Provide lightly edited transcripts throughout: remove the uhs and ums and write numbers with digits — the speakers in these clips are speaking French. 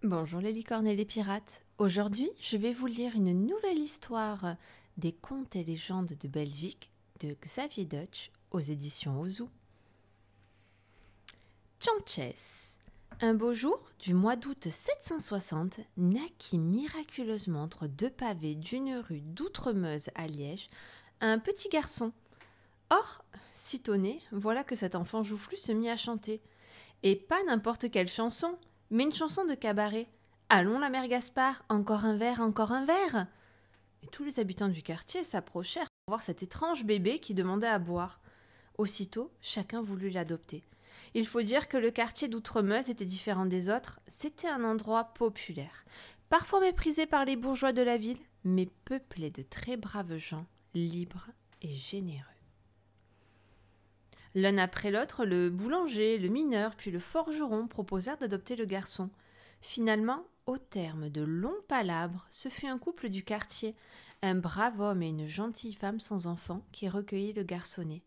Bonjour les licornes et les pirates. Aujourd'hui, je vais vous lire une nouvelle histoire des contes et légendes de Belgique de Xavier Deutsch aux éditions Ozu. Tchanches. Un beau jour du mois d'août 760 naquit miraculeusement entre deux pavés d'une rue d'Outremeuse à Liège un petit garçon. Or, sitôt né, voilà que cet enfant joufflu se mit à chanter. Et pas n'importe quelle chanson, mais une chanson de cabaret. Allons la mère Gaspard, encore un verre, encore un verre. Et tous les habitants du quartier s'approchèrent pour voir cet étrange bébé qui demandait à boire. Aussitôt, chacun voulut l'adopter. Il faut dire que le quartier d'Outremeuse était différent des autres, c'était un endroit populaire, parfois méprisé par les bourgeois de la ville, mais peuplé de très braves gens, libres et généreux. L'un après l'autre, le boulanger, le mineur, puis le forgeron proposèrent d'adopter le garçon. Finalement, au terme de longues palabres, ce fut un couple du quartier, un brave homme et une gentille femme sans enfant, qui recueillit le garçonnet.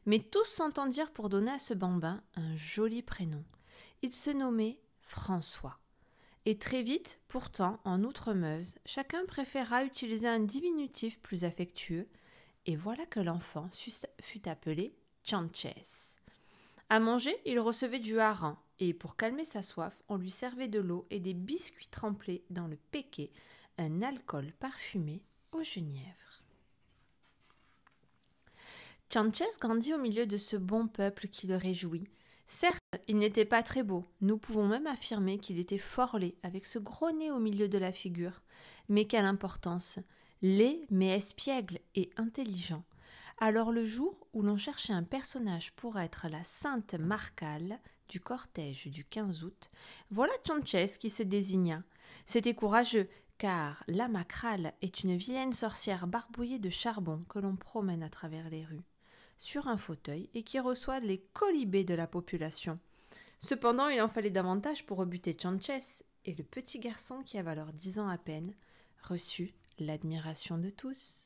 Mais tous s'entendirent pour donner à ce bambin un joli prénom. Il se nommait François. Et très vite, pourtant, en Outremeuse, chacun préféra utiliser un diminutif plus affectueux, et voilà que l'enfant fut appelé Tchanches. À manger, il recevait du hareng, et pour calmer sa soif, on lui servait de l'eau et des biscuits trempés dans le péquet, un alcool parfumé au genièvre. Tchanches grandit au milieu de ce bon peuple qui le réjouit. Certes, il n'était pas très beau, nous pouvons même affirmer qu'il était fort laid, avec ce gros nez au milieu de la figure. Mais quelle importance! Laid mais espiègle et intelligent. Alors le jour où l'on cherchait un personnage pour être la sainte Marcale du cortège du 15 août, voilà Tchanches qui se désigna. C'était courageux, car la Macrale est une vilaine sorcière barbouillée de charbon que l'on promène à travers les rues, sur un fauteuil et qui reçoit les colibés de la population. Cependant, il en fallait davantage pour rebuter Tchanches, et le petit garçon qui avait alors 10 ans à peine reçut l'admiration de tous.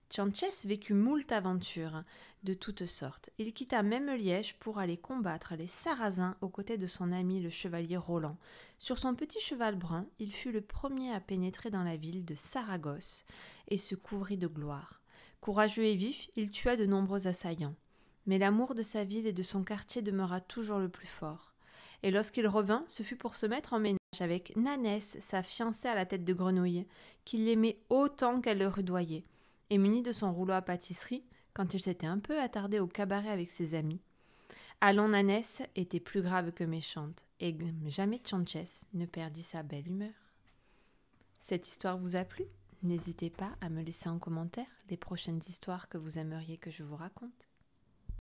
Tchanches vécut moult aventures de toutes sortes. Il quitta même Liège pour aller combattre les Sarrasins aux côtés de son ami le chevalier Roland. Sur son petit cheval brun, il fut le premier à pénétrer dans la ville de Saragosse et se couvrit de gloire. Courageux et vif, il tua de nombreux assaillants. Mais l'amour de sa ville et de son quartier demeura toujours le plus fort. Et lorsqu'il revint, ce fut pour se mettre en ménage avec Nanès, sa fiancée à la tête de grenouille, qu'il l'aimait autant qu'elle le rudoyait. Et muni de son rouleau à pâtisserie, quand il s'était un peu attardé au cabaret avec ses amis. Allons Nanès était plus grave que méchante, et jamais Tchanches ne perdit sa belle humeur. Cette histoire vous a plu? N'hésitez pas à me laisser en commentaire les prochaines histoires que vous aimeriez que je vous raconte.